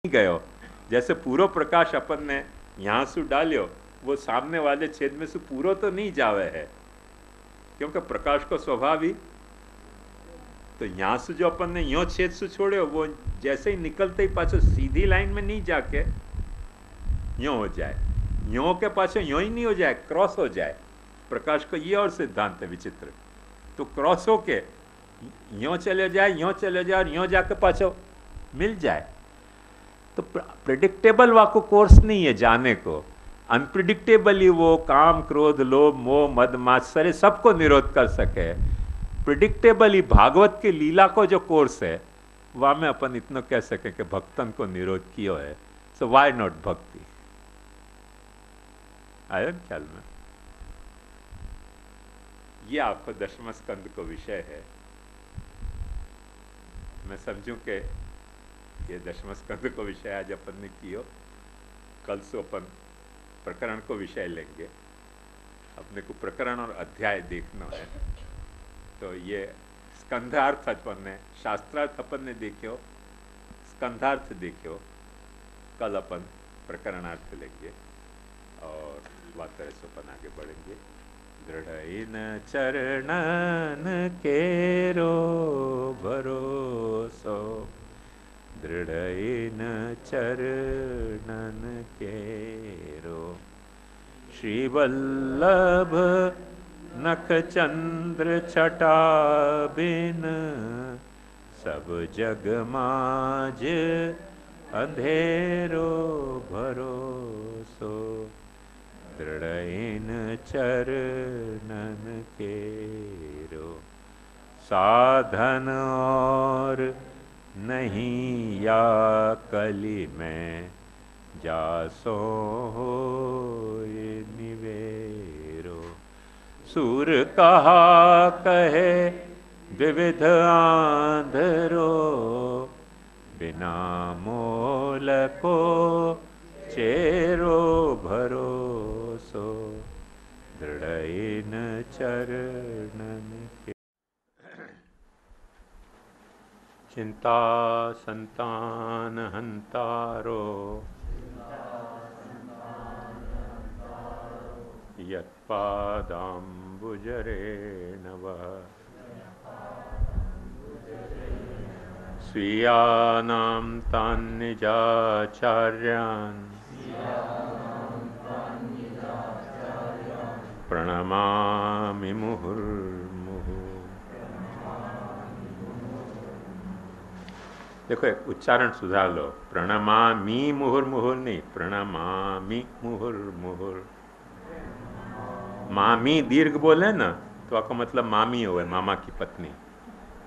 गयो। जैसे पूरो प्रकाश अपन ने यहाँ से डालियो, वो सामने वाले छेद में से पूरो तो नहीं जावे है, क्योंकि प्रकाश को स्वभाव ही तो यहाँ से जो अपन ने यो छेद से छोड़े, वो जैसे ही निकलते ही पाछो सीधी लाइन में नहीं जाके यो हो जाए, यो के पाछे यो ही नहीं हो जाए, क्रॉस हो जाए। प्रकाश को ये और सिद्धांत है विचित्र। तो क्रॉस हो के यो चले जाए, यो चले जाए और यो जाके पाछो मिल जाए। तो प्रिडिक्टेबल वाको कोर्स नहीं है जाने को। अनप्रिडिक्टेबल ही वो काम क्रोध लोभ मोह मद मात्सर्य सबको निरोध कर सके। प्रिडिक्टेबल ही भागवत की लीला को जो कोर्स है, वह में अपन इतना कह सके कि भक्तन को निरोध किया है। सो वाई नॉट भक्ति? आया ख्याल में? ये आपको दशम स्कंद को विषय है। मैं समझूं कि ये दशम स्कंद को विषय आज अपन ने कियो, कल से अपन प्रकरण को विषय लेंगे। अपने को प्रकरण और अध्याय देखना है। तो ये स्कंधार्थ अपन ने, शास्त्रार्थ अपन ने देखियो, स्कंधार्थ देखियो, कल अपन प्रकरणार्थ लेंगे और बात तरह से अपन आगे बढ़ेंगे। दृढ़ चरणन केरो भरोसो, दृढ़ चरणन केरो, श्री वल्लभ नख चंद्र छटा बिन, सब जग माज अंधेरो भरोसो, दृढ़ चरणन केरो। साधन और नहीं या कली में, जासो निवेरो। सूर कहा कहे विविध आंधरो, बिना मोल को चेरो भरोसो, दृढ़ चरणन के। चिंता संतान हंतारो, यत्पादाम्बुजरेणव, स्वीयानां तान् निजाचार्यान्, प्रणमामि मुहुर्मुहुः। देखो एक उच्चारण सुधार लो, प्रणमामि मुहुर्मुहुः नहीं, प्रणमामि मुहुर्मुहुः। मामी दीर्घ बोले ना तो आपका मतलब मामी हो, मामा की पत्नी।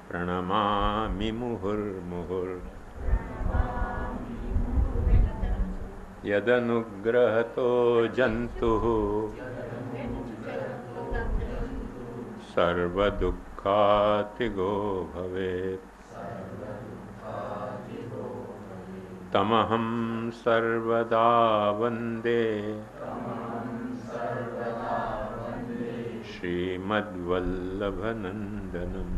प्रणमामि मुहुर्मुहुः। यदनुग्रहतो जन्तुः सर्वदुःखातिगो भवेत्, तमहं सर्वदा वन्दे श्रीमद्वल्लभनन्दनम्।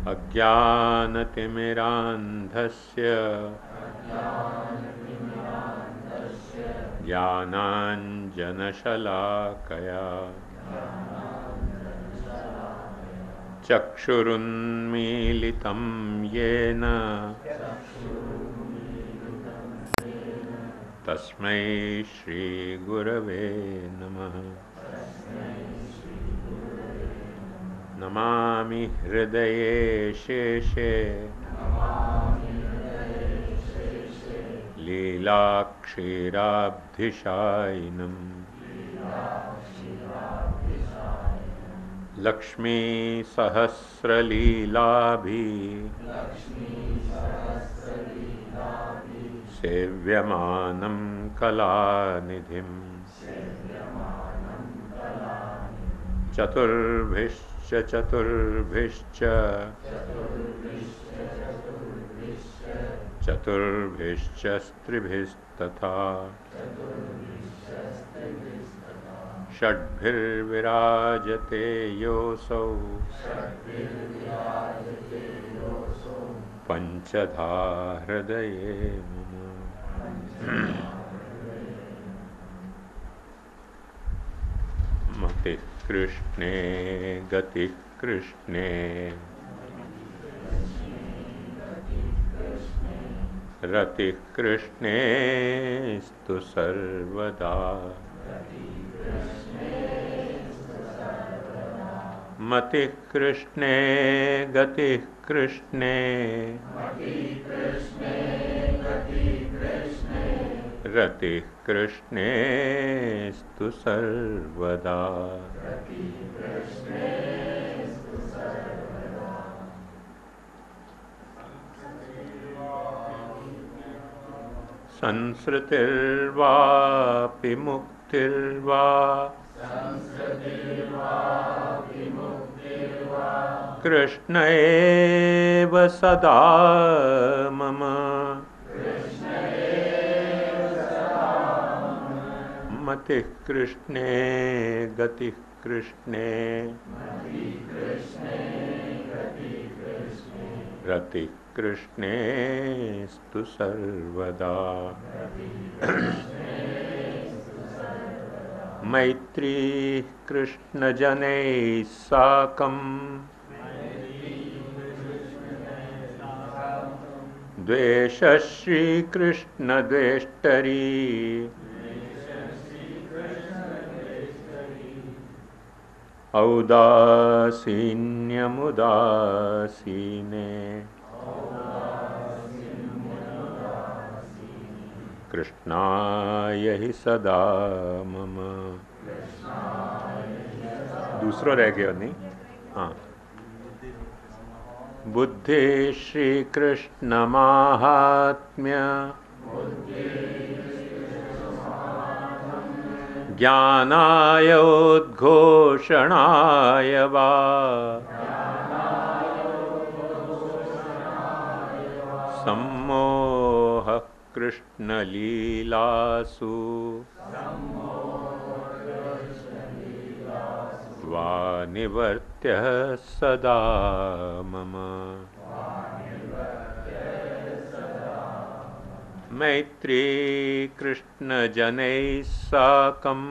अज्ञानतिमिरान्धस्य ज्ञानाञ्जनशलाकया, चक्षुरुन्मीलितं येन तस्मै श्रीगुरवे नमः। नमामि हृदये शेषे लीलाक्षीराब्धिशायिनम्, लक्ष्मी सहस्रलीलाभि सेव्यमानं कलानिधिम्। चतुर्भिश्च चतुर्भिश्च चतुर्भिश्च स्त्रिभिस्तथा, षड्भिर्विराजते योऽसौ पंचधा हृदये मम। मति कृष्णे गति कृष्णे रति कृष्णे स्तु सर्वदा। मति कृष्णे गति कृष्णे रति कृष्णे स्तु सर्वदा। संसृतिर्वापि मुक्तिर्वा कृष्ण एव सदा मम। मति कृष्णे गति कृष्णे रति कृष्णे स्तु सर्वदा। मैत्री कृष्ण जनैः साकम् द्वेष श्री कृष्ण द्वेष्टरी औदासीन्यमुदासीने कृष्णाय हि सदा मम। दूसरो रह गया नहीं? हाँ। बुद्धि श्री कृष्ण माहात्म्य ज्ञानाय उद्घोषणाय वा सम्मोह कृष्ण लीलासु वा निवर्त्य सदा मम। मैत्री कृष्ण जनैः साकम्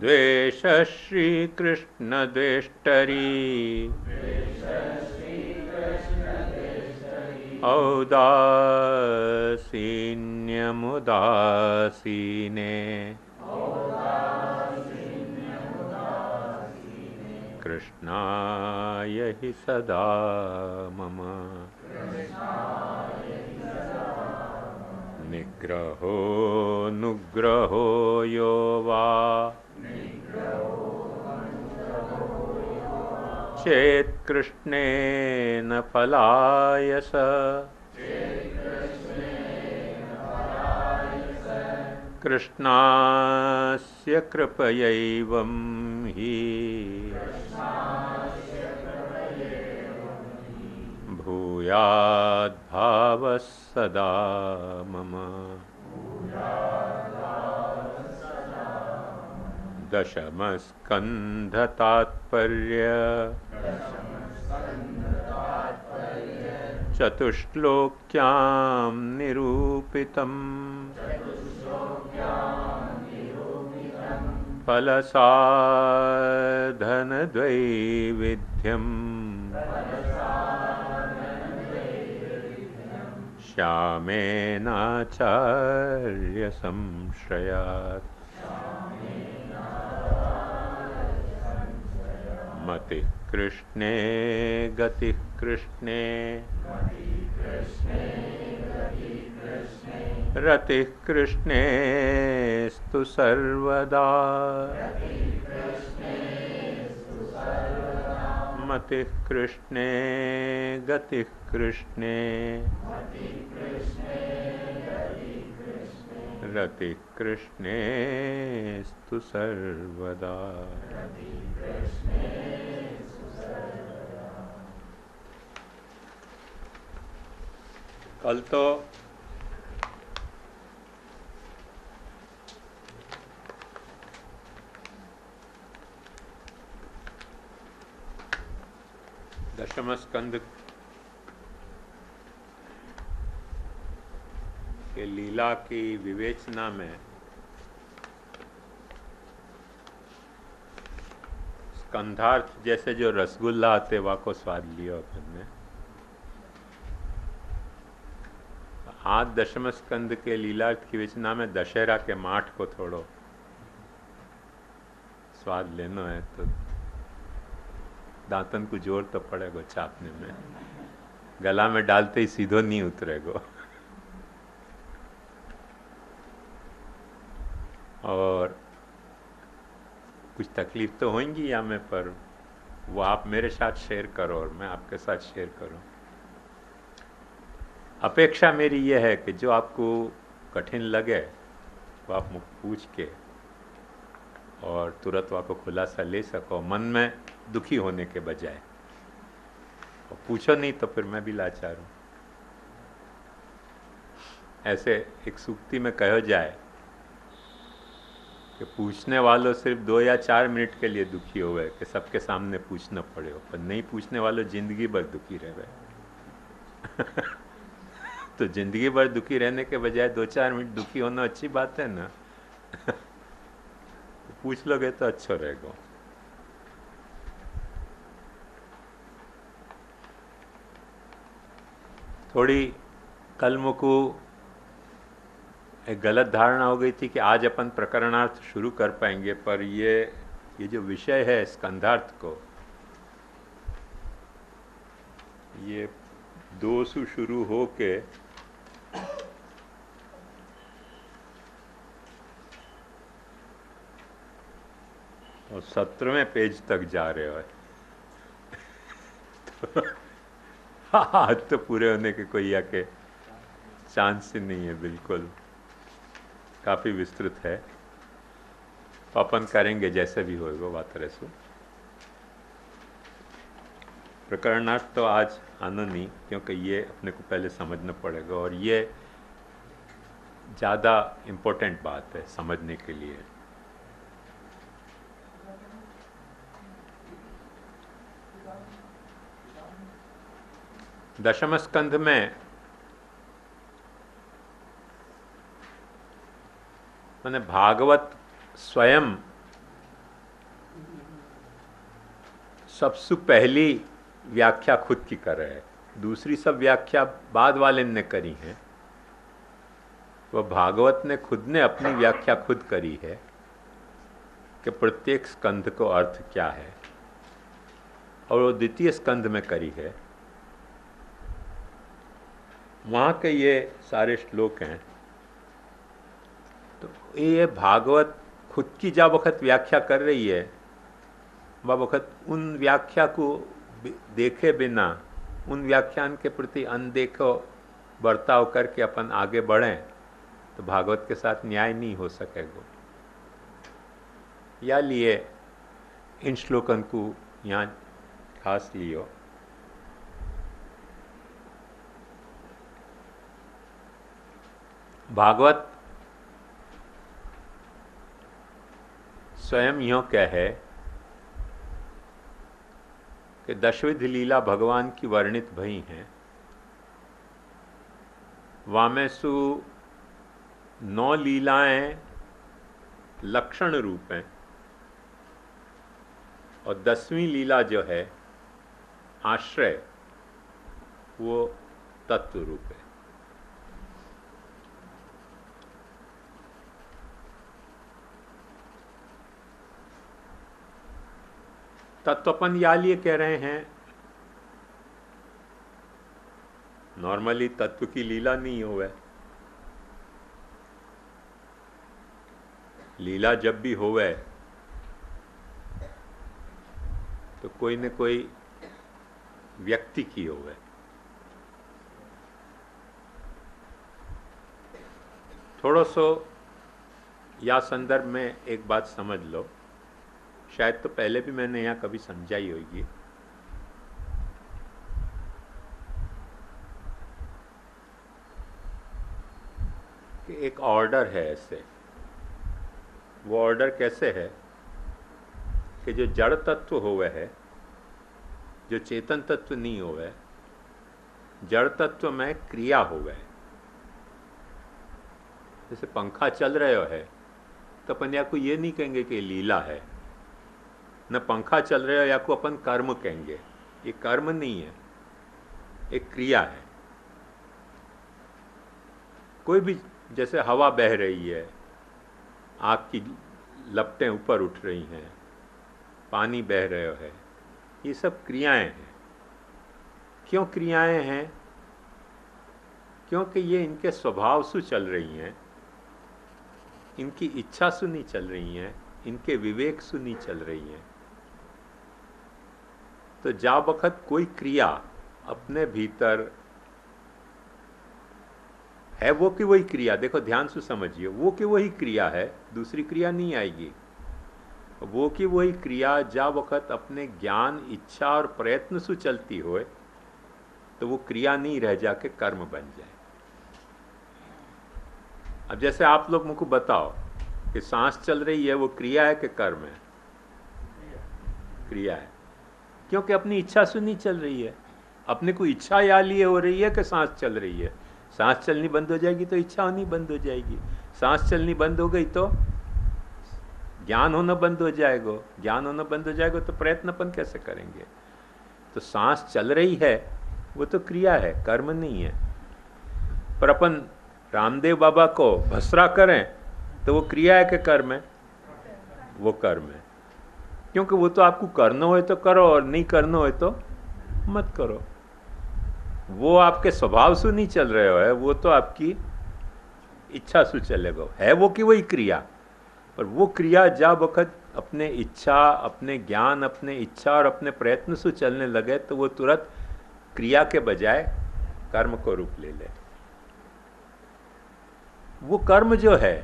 द्वेष श्री कृष्ण द्वेष्टरी औदासीन्यमुदासीने कृष्णाय हि सदा मम। निग्रहो नुग्रहो यो वा चेत् कृष्णेन फलायस कृष्णास्य कृपयैवं हि भूयाद्भावः सदा मम। दशमस्कन्धतात्पर्य चतुश्लोक्यां निरूपितम् फलसाधनद्वैविध्यम् श्यामेनाचार्य संश्रयात्। मति कृष्णे गति कृष्णे रति कृष्णे स्तु सर्वदा। मति कृष्णे गति कृष्णे रति कृष्णे स्तु सर्वदा। कल तो दशम स्कंद के लीला की विवेचना में स्कंधार्थ जैसे जो रसगुल्ला आते वा को स्वाद लियो अपन ने। आज दशम स्कंद के लीलार्थ की विवेचना में दशहरा के माठ को थोड़ो स्वाद लेना है तो दांतन को जोर तो पड़ेगा चापने में, गला में डालते ही सीधो नहीं उतरेगा। और कुछ तकलीफ तो होंगी या में, पर वो आप मेरे साथ शेयर करो और मैं आपके साथ शेयर करूं। अपेक्षा मेरी ये है कि जो आपको कठिन लगे वो आप मुझ पूछ के और तुरंत आपको खुलासा ले सको, मन में दुखी होने के बजाय। और पूछो नहीं तो फिर मैं भी लाचार हूं। ऐसे एक सूक्ति में कहा जाए कि पूछने वालों सिर्फ 2 या 4 मिनट के लिए दुखी होवे कि सबके सामने पूछना पड़े, पर नहीं पूछने वालों जिंदगी भर दुखी रहे। तो जिंदगी भर दुखी रहने के बजाय 2-4 मिनट दुखी होना अच्छी बात है ना। तो पूछ लोगे तो अच्छा रहेगा। थोड़ी कल मुझको एक गलत धारणा हो गई थी कि आज अपन प्रकरणार्थ शुरू कर पाएंगे, पर ये जो विषय है स्कंधार्थ को, ये 2 से शुरू हो के और 17वें पेज तक जा रहे हो। तो आज तो पूरे होने के कोई या के चांस ही नहीं है, बिल्कुल काफ़ी विस्तृत है। अपन करेंगे जैसे भी होएगा बात रसो। प्रकरणार्थ तो आज आना नहीं, क्योंकि ये अपने को पहले समझना पड़ेगा और ये ज़्यादा इम्पोर्टेंट बात है समझने के लिए। दशम स्कंध में मैंने भागवत स्वयं सबसे पहली व्याख्या खुद की कर रहे हैं, दूसरी सब व्याख्या बाद वाले ने करी है। वह भागवत ने खुद ने अपनी व्याख्या खुद करी है कि प्रत्येक स्कंध को अर्थ क्या है, और वो द्वितीय स्कंध में करी है। वहाँ के ये सारे श्लोक हैं। तो ये भागवत खुद की जब वक्त व्याख्या कर रही है, वह वक्त उन व्याख्या को देखे बिना, उन व्याख्यान के प्रति अनदेखो बर्ताव करके अपन आगे बढ़ें तो भागवत के साथ न्याय नहीं हो सकेगा। या लिए इन श्लोकन को यहाँ खास लियो। भागवत स्वयं यों कहे कि दशविध लीला भगवान की वर्णित भई हैं। वामेसु 9 लीलाएं लक्षण रूप हैं और 10वीं लीला जो है आश्रय, वो तत्व रूप है। तत्वपन या लिए कह रहे हैं, नॉर्मली तत्व की लीला नहीं होवे। लीला जब भी होवे तो कोई न कोई व्यक्ति की होवे। थोड़ा सो या संदर्भ में एक बात समझ लो, शायद तो पहले भी मैंने यहाँ कभी समझाई होगी। कि एक ऑर्डर है ऐसे, वो ऑर्डर कैसे है कि जो जड़ तत्व होवे है, जो चेतन तत्व नहीं होवे, जड़ तत्व में क्रिया होवे। जैसे पंखा चल रहे है तो अपन या को ये नहीं कहेंगे कि लीला है, न पंखा चल रहे हो या को अपन कर्म कहेंगे। ये कर्म नहीं है, एक क्रिया है। कोई भी, जैसे हवा बह रही है, आग की लपटें ऊपर उठ रही हैं, पानी बह रहे है, ये सब क्रियाएं हैं। क्यों क्रियाएं हैं? क्योंकि ये इनके स्वभाव से चल रही हैं, इनकी इच्छा से नहीं चल रही हैं, इनके विवेक से नहीं चल रही हैं। तो जा वक्त कोई क्रिया अपने भीतर है, वो की वही क्रिया, देखो ध्यान से समझिए, वो की वही क्रिया है, दूसरी क्रिया नहीं आएगी। वो की वही क्रिया जा वक्त अपने ज्ञान, इच्छा और प्रयत्न से चलती होए तो वो क्रिया नहीं रह जाके कर्म बन जाए। अब जैसे आप लोग मुझको बताओ कि सांस चल रही है, वो क्रिया है कि कर्म है? क्रिया है, क्योंकि अपनी इच्छा से नहीं चल रही है। अपने को इच्छा या लिए हो रही है कि सांस चल रही है। सांस चलनी बंद हो जाएगी तो इच्छा होनी बंद हो जाएगी, सांस चलनी बंद हो गई तो ज्ञान होना बंद हो जाएगा, ज्ञान होना बंद हो जाएगा तो प्रयत्न अपन कैसे करेंगे? तो सांस चल रही है वो तो क्रिया है, कर्म नहीं है। पर अपन रामदेव बाबा को भस्रा करें तो वो क्रिया है कि कर्म है? वो कर्म है, क्योंकि वो तो आपको करना हो तो करो और नहीं करना हो तो मत करो। वो आपके स्वभाव से नहीं चल रहे हो, वो तो आपकी इच्छा से चलेगा, है वो की वही क्रिया। पर वो क्रिया जा वक्त अपने इच्छा, अपने ज्ञान, अपने इच्छा और अपने प्रयत्न से चलने लगे तो वो तुरंत क्रिया के बजाय कर्म को रूप ले ले। वो कर्म जो है,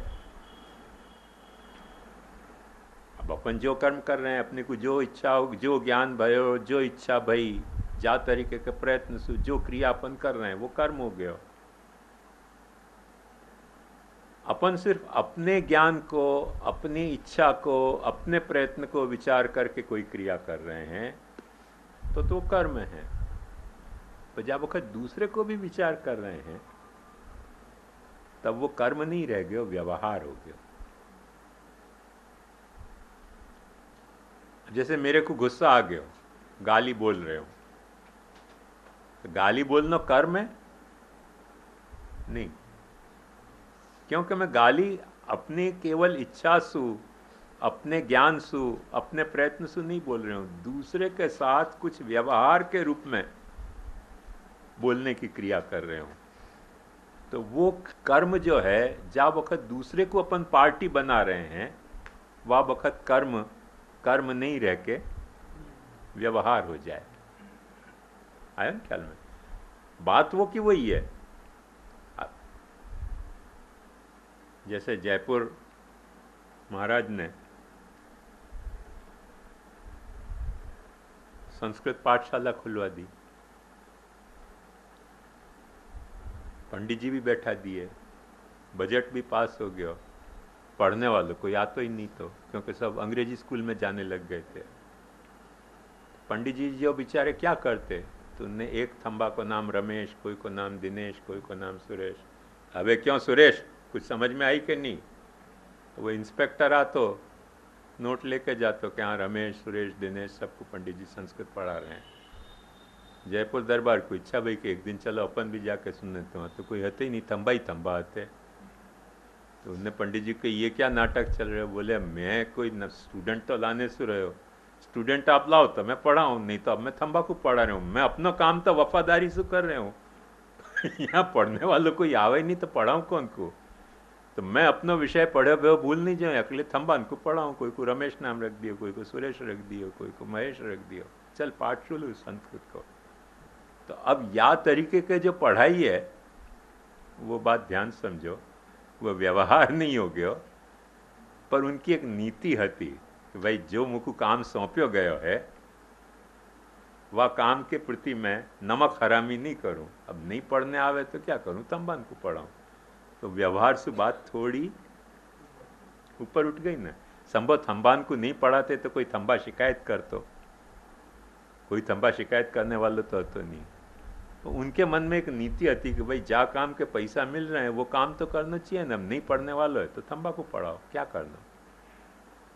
अब अपन जो कर्म कर रहे हैं, अपने को जो इच्छा हो, जो ज्ञान भयो, जो इच्छा भई, जा तरीके के प्रयत्न से जो क्रिया अपन कर रहे हैं वो कर्म हो गया। अपन सिर्फ अपने ज्ञान को, अपनी इच्छा को, अपने प्रयत्न को विचार करके कोई क्रिया कर रहे हैं तो कर्म है। तो जब वक्त दूसरे को भी विचार कर रहे हैं तब वो कर्म नहीं रह गया, व्यवहार हो गया। जैसे मेरे को गुस्सा आ गया, गाली बोल रहे हो, तो गाली बोलना कर्म है? नहीं, क्योंकि मैं गाली अपने केवल इच्छा सु, अपने ज्ञान सु, अपने प्रयत्न सु नहीं बोल रहे हूं, दूसरे के साथ कुछ व्यवहार के रूप में बोलने की क्रिया कर रहे हूं। तो वो कर्म जो है, जा वक्त दूसरे को अपन पार्टी बना रहे हैं, वह वक्त कर्म कर्म नहीं रह के व्यवहार हो जाए। आया ना ख्याल में? बात वो की वही है। जैसे जयपुर महाराज ने संस्कृत पाठशाला खुलवा दी, पंडित जी भी बैठा दिए, बजट भी पास हो गया, पढ़ने वालों को या तो ही नहीं तो, क्योंकि सब अंग्रेजी स्कूल में जाने लग गए थे। पंडित जी जो बेचारे क्या करते, तो उनने एक थंबा को नाम रमेश, कोई को नाम दिनेश, कोई को नाम सुरेश। अबे क्यों सुरेश, कुछ समझ में आई कि नहीं? तो वो इंस्पेक्टर आ तो नोट लेके जाते कि हाँ रमेश, सुरेश, दिनेश सबको पंडित जी संस्कृत पढ़ा रहे हैं। जयपुर दरबार को इच्छा भाई कि एक दिन चलो अपन भी जाके सुनने, तो कोई हते ही नहीं, थंबा ही थंबा हते। तो उनने पंडित जी के ये क्या नाटक चल रहे हो? बोले मैं कोई स्टूडेंट तो लाने से रहे हो, स्टूडेंट आप लाओ तो मैं पढ़ाऊँ, नहीं तो अब मैं थंबा को पढ़ा रहा हूँ, मैं अपना काम तो वफादारी से कर रहे हूँ। यहाँ पढ़ने वालों को आवे नहीं तो पढ़ाऊँ कौन को? तो मैं अपना विषय पढ़े हुए भूल नहीं जाऊँ, अकेले थंबा को पढ़ाऊँ, कोई को रमेश नाम रख दियो, कोई को सुरेश रख दियो, कोई को महेश रख दियो, चल पाठ शुरू संस्कृत को। तो अब या तरीके के जो पढ़ाई है वो बात ध्यान समझो, वो व्यवहार नहीं हो गया, पर उनकी एक नीति हती कि भाई जो मुझको काम सौंप्यो गयो है वह काम के प्रति मैं नमक हरामी नहीं करूं। अब नहीं पढ़ने आवे तो क्या करूं, तंबान को पढ़ाऊं। तो व्यवहार से बात थोड़ी ऊपर उठ गई ना। संभव थंबान को नहीं पढ़ाते तो कोई थंबा शिकायत कर, तो कोई थंबा शिकायत करने वाला तो नहीं। तो उनके मन में एक नीति आती कि भाई जा काम के पैसा मिल रहे हैं वो काम तो करना चाहिए ना, नहीं पढ़ने वाला है तो तंबाकू पढ़ाओ, क्या करना।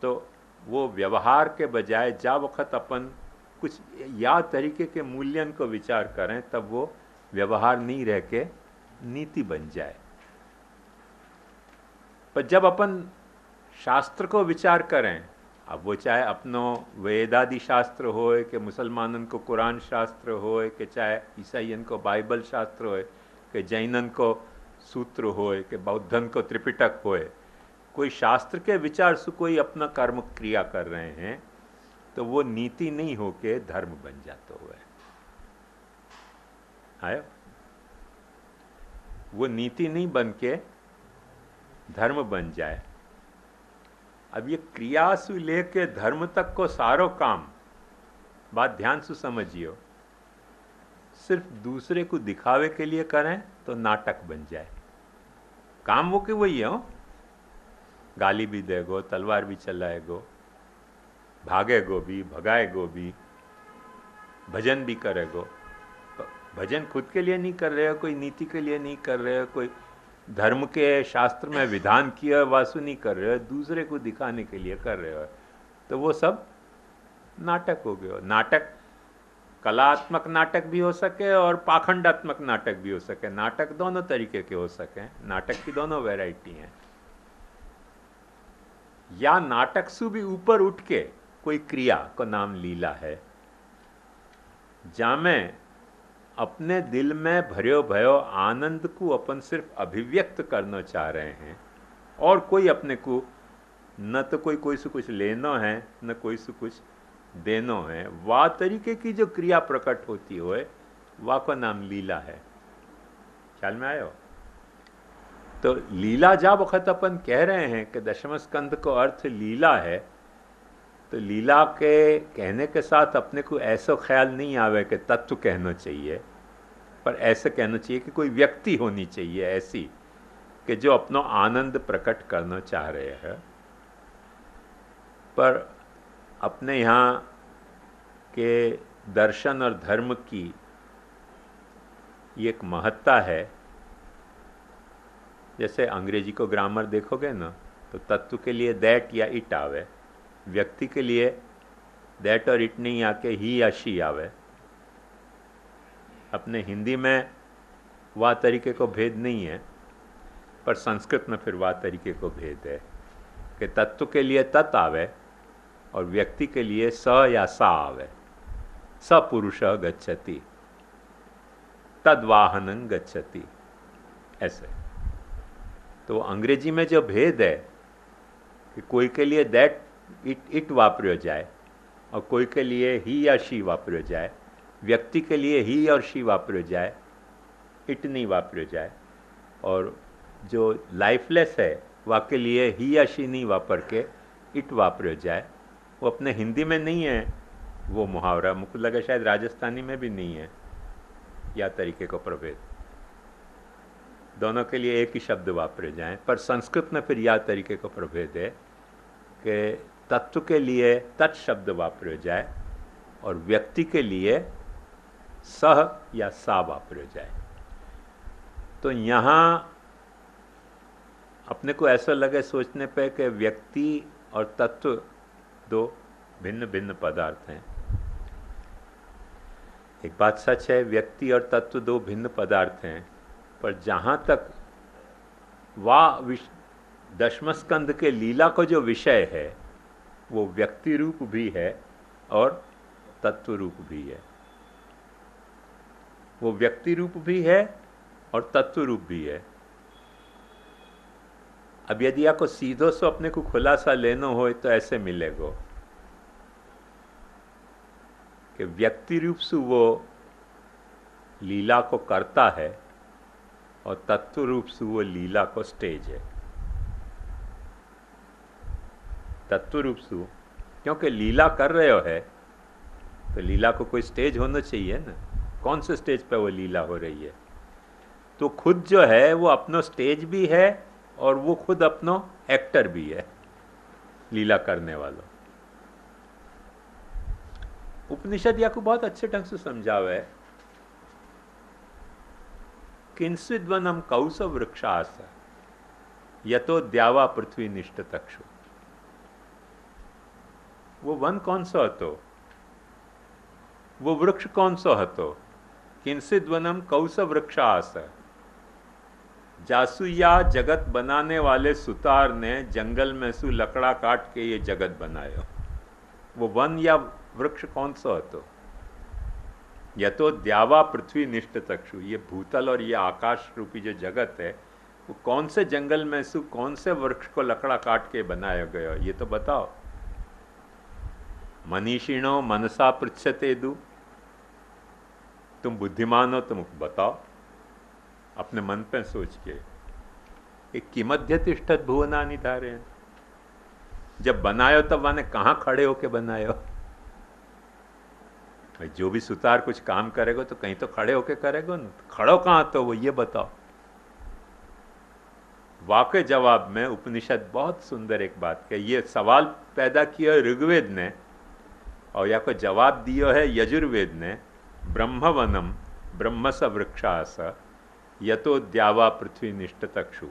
तो वो व्यवहार के बजाय जा वक्त अपन कुछ या तरीके के मूल्यन को विचार करें तब वो व्यवहार नहीं रह के नीति बन जाए। पर जब अपन शास्त्र को विचार करें, अब वो चाहे अपनो वेदादि शास्त्र होए कि मुसलमानन को कुरान शास्त्र होए कि चाहे ईसाइयन को बाइबल शास्त्र होए कि जैनन को सूत्र होए कि बौद्धन को त्रिपिटक होए, कोई शास्त्र के विचार से कोई अपना कर्म क्रिया कर रहे हैं तो वो नीति नहीं होके धर्म बन जाता हुआ है। आयो, वो नीति नहीं बन के धर्म बन जाए। अब ये क्रिया से लेके धर्म तक को सारो काम, बात ध्यान से समझियो, सिर्फ दूसरे को दिखावे के लिए करें तो नाटक बन जाए। काम वो के वही है, गाली भी देगो, तलवार भी चलाएगो, भागेगो भी, भगाएगो भी, भजन भी करेगो। भजन खुद के लिए नहीं कर रहे हो, कोई नीति के लिए नहीं कर रहे हो, कोई धर्म के शास्त्र में विधान किया वासु नहीं कर रहे हो, दूसरे को दिखाने के लिए कर रहे हो, तो वो सब नाटक हो गया। नाटक कलात्मक नाटक भी हो सके और पाखंडात्मक नाटक भी हो सके। नाटक दोनों तरीके के हो सके, नाटक की दोनों वैरायटी हैं। या नाटक से भी ऊपर उठ के कोई क्रिया को नाम लीला है, जामे अपने दिल में भर्यो भयो आनंद को अपन सिर्फ अभिव्यक्त करना चाह रहे हैं और कोई अपने को न तो कोई से कुछ लेना है न कोई से कुछ देना है, वाह तरीके की जो क्रिया प्रकट होती हो वाह का नाम लीला है। ख्याल में आयो? तो लीला जा वक्त अपन कह रहे हैं कि दशम स्कंद को अर्थ लीला है, तो लीला के कहने के साथ अपने को ऐसा ख्याल नहीं आवे कि तत्व कहना चाहिए, पर ऐसे कहना चाहिए कि कोई व्यक्ति होनी चाहिए ऐसी कि जो अपना आनंद प्रकट करना चाह रहे हैं। पर अपने यहाँ के दर्शन और धर्म की ये एक महत्ता है। जैसे अंग्रेजी को ग्रामर देखोगे ना तो तत्व के लिए दैट या इट आवे, व्यक्ति के लिए दैट और इट नहीं आके ही या शी आवे। अपने हिंदी में वाह तरीके को भेद नहीं है, पर संस्कृत में फिर वाह तरीके को भेद है कि तत्व के लिए तत् आवे और व्यक्ति के लिए स या सा आवे। स पुरुषः गच्छति, तद्वाहनं गच्छति, ऐसे। तो अंग्रेजी में जो भेद है कि कोई के लिए दैट इट वापरो जाए और कोई के लिए ही या शी वापरो जाए, व्यक्ति के लिए ही और शी वापरो जाए, इट नहीं वापरो जाए, और जो लाइफलेस है वह के लिए ही या शी नहीं वापर के इट वापरो जाए। वो अपने हिंदी में नहीं है वो मुहावरा, मुझको लगा शायद राजस्थानी में भी नहीं है या तरीके को प्रभेद, दोनों के लिए एक ही शब्द वापरे जाएं। पर संस्कृत में फिर यह तरीके को प्रभेद है कि तत्व के लिए तत् शब्द वापरे जाए और व्यक्ति के लिए सह या सा वापरे जाए। तो यहाँ अपने को ऐसा लगे सोचने पे कि व्यक्ति और तत्व दो भिन्न भिन्न पदार्थ हैं। एक बात सच है, व्यक्ति और तत्व दो भिन्न पदार्थ हैं, पर जहाँ तक वाह दशम स्कंद के लीला को जो विषय है वो व्यक्ति रूप भी है और तत्व रूप भी है। वो व्यक्ति रूप भी है और तत्व रूप भी है। अब यदि आपको सीधो से अपने को खुलासा लेना हो तो ऐसे मिलेगा कि व्यक्ति रूप से वो लीला को करता है और तत्व रूप से वो लीला को स्टेज है। तत्व रूप से क्योंकि लीला कर रहे हो है तो लीला को कोई स्टेज होना चाहिए ना, कौन से स्टेज पे वो लीला हो रही है। तो खुद जो है वो अपनो स्टेज भी है और वो खुद अपनो एक्टर भी है, लीला करने वालों। उपनिषद या को बहुत अच्छे ढंग से समझावे है। किंस्विद्वनम कौस वृक्षास यतो द्यावा पृथ्वी निष्ठ तक्षु। वो वन कौन सा हतो, वो वृक्ष कौन सा हतो? किंस्विद्वनम कौस वृक्षास। जासु या जगत बनाने वाले सुतार ने जंगल में सु लकड़ा काट के ये जगत बनायो। वो वन या वृक्ष कौन सा हतो? यह तो द्यावा पृथ्वी निष्ठ तक्षु। ये भूतल और ये आकाश रूपी जो जगत है वो कौन से जंगल में सु कौन से वृक्ष को लकड़ा काट के बनाया गया, ये तो बताओ। मनीषिणो मनसा पृच्छते दु। तुम बुद्धिमान हो, तुम बताओ अपने मन पे सोच के। एक किमध्य तिष्ठत भुवनानि धारयन्। जब बनायो तब माने कहाँ खड़े होके बनायो? भाई जो भी सुतार कुछ काम करेगा तो कहीं तो खड़े होके करेगा ना। खड़ो कहाँ तो वो ये बताओ। वाकई जवाब में उपनिषद बहुत सुंदर एक बात कही। ये सवाल पैदा किया है ऋग्वेद ने और या को जवाब दिया है यजुर्वेद ने। ब्रह्मवनम ब्रह्मस वृक्षास यतो द्यावा पृथ्वी निष्ठ तक्षु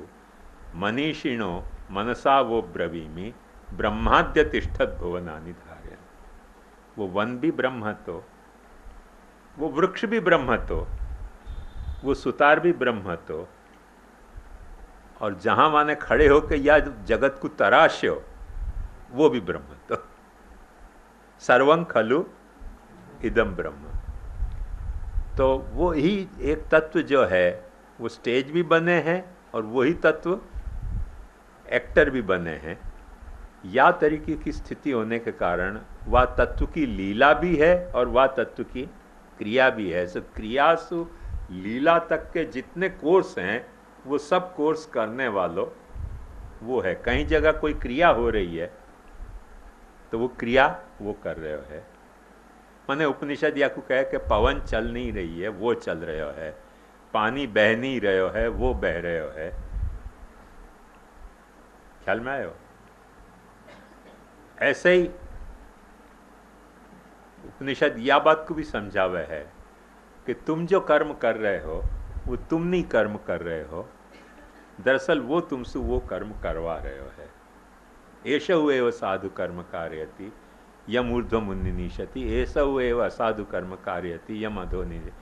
मनीषिणो मनसा वो ब्रवीमि ब्रह्माद्य तिष्ठत भुवनानि धारयन्। वो वन भी ब्रह्म तो, वो वृक्ष भी ब्रह्म तो, वो सुतार भी ब्रह्म तो, और जहां माने खड़े होकर या जगत को तराश्यो वो भी ब्रह्म तो। सर्वं खलु इदम ब्रह्म। तो वो ही एक तत्व जो है वो स्टेज भी बने हैं और वही तत्व एक्टर भी बने हैं। या तरीके की स्थिति होने के कारण वह तत्व की लीला भी है और वह तत्व की क्रिया भी है। सो क्रिया सु लीला तक के जितने कोर्स हैं वो सब कोर्स करने वालों वो है। कहीं जगह कोई क्रिया हो रही है तो वो क्रिया वो कर रहे हो है। मैंने उपनिषद या को कहे कि पवन चल नहीं रही है वो चल रहे हो है, पानी बह नहीं रहे हो है वो बह रहे हो है। ख्याल में आयो? ऐसे ही उपनिषद या बात को भी समझावे है कि तुम जो कर्म कर रहे हो वो तुम नहीं कर्म कर रहे हो, दरअसल वो तुमसे वो कर्म करवा रहे हो है। एषौ एव साधु कर्म कारयति यम ऊर्ध्व मुनिनीशति, एषौ एव असाधु कर्म कारयति यम अधो निशति।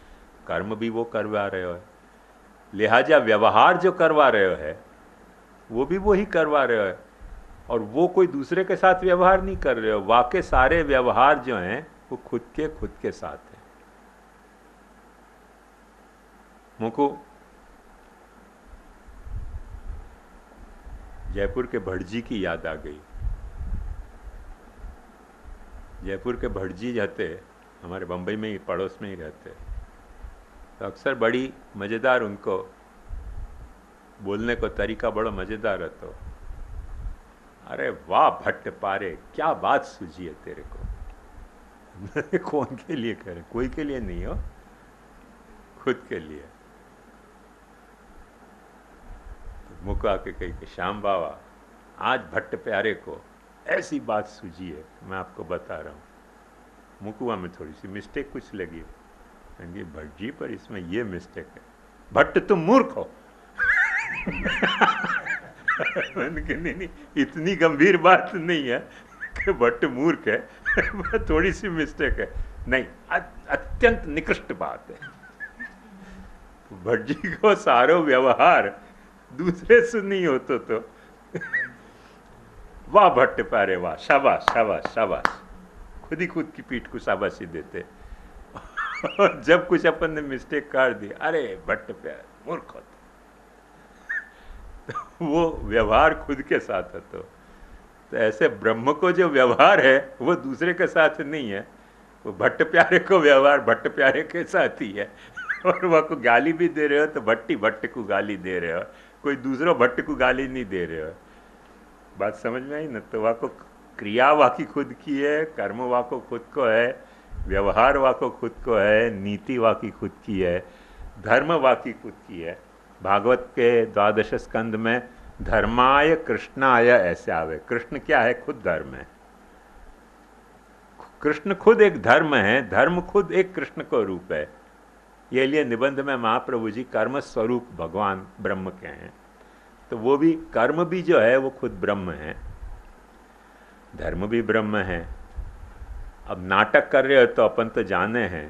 कर्म भी वो करवा रहे हो है, लिहाजा व्यवहार जो करवा रहे हो है वो भी वो ही करवा रहे हो है। और वो कोई दूसरे के साथ व्यवहार नहीं कर रहे हो। वाकई सारे व्यवहार जो हैं वो खुद के साथ है। मुझको जयपुर के भटजी की याद आ गई। जयपुर के भटजी रहते हमारे बम्बई में ही पड़ोस में ही रहते, तो अक्सर बड़ी मज़ेदार उनको बोलने को तरीका बड़ा मज़ेदार रहता। अरे वाह भट्ट पारे, क्या बात सूझी है तेरे को। कौन के लिए करे? कोई के लिए नहीं हो, खुद के लिए। तो मुका के कही कि श्याम बाबा आज भट्ट प्यारे को ऐसी बात सूझी है, मैं आपको बता रहा हूँ। मुकुआ में थोड़ी सी मिस्टेक कुछ लगी, भट्ट जी पर इसमें ये मिस्टेक है, भट्ट तुम मूर्ख हो। नहीं, इतनी गंभीर बात नहीं है कि भट्ट मूर्ख है, थोड़ी सी मिस्टेक है। नहीं, अत्यंत निकृष्ट बात है। भट्ट जी को सारो व्यवहार दूसरे से नहीं होता तो वाह भट्ट प्यारे वाह, शाबाश शाबाश शाबाश, खुद ही खुद की पीठ को शाबाशी देते। और जब कुछ अपन ने मिस्टेक कर दी, अरे भट्ट प्यारे मूर्ख होते, तो वो व्यवहार खुद के साथ है। तो ऐसे ब्रह्म को जो व्यवहार है वो दूसरे के साथ नहीं है, वो भट्ट प्यारे को व्यवहार भट्ट प्यारे के साथ ही है। और वह को गाली भी दे रहे हो तो भट्टी भट्ट को गाली दे रहे हो, कोई दूसरा भट्ट को गाली नहीं दे रहे हो। बात समझ में आई ना? तो वह को क्रिया वाकी खुद की है, कर्म वाको खुद को है, व्यवहार वाको खुद को है, नीति वाकी खुद की है, धर्म वाकी खुद की है। भागवत के 12 स्कंद में धर्माय कृष्णाय ऐसे आवे। कृष्ण क्या है? खुद धर्म है, कृष्ण खुद एक धर्म है, धर्म खुद एक कृष्ण का रूप है। ये लिए निबंध में महाप्रभु जी कर्म स्वरूप भगवान ब्रह्म के हैं, तो वो भी कर्म भी जो है वो खुद ब्रह्म है, धर्म भी ब्रह्म है। अब नाटक कर रहे हो तो अपन तो जाने हैं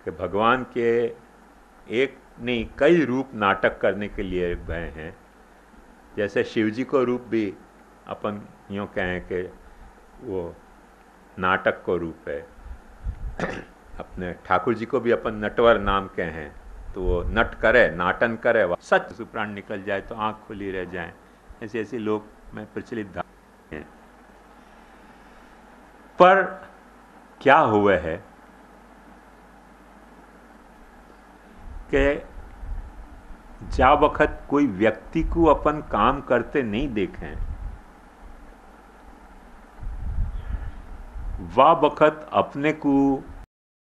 कि भगवान के एक नहीं कई रूप नाटक करने के लिए गए हैं। जैसे शिव जी को रूप भी अपन यूँ कहें कि वो नाटक को रूप है। अपने ठाकुर जी को भी अपन नटवर नाम के हैं, तो वो नट करे, नाटन करे, सच सुप्राण निकल जाए तो आंख खुली रह जाए, ऐसे ऐसे लोग में प्रचलित धारणा हैं। पर क्या हुआ है कि जा वक्त कोई व्यक्ति को अपन काम करते नहीं देखें, वह वक्त अपने को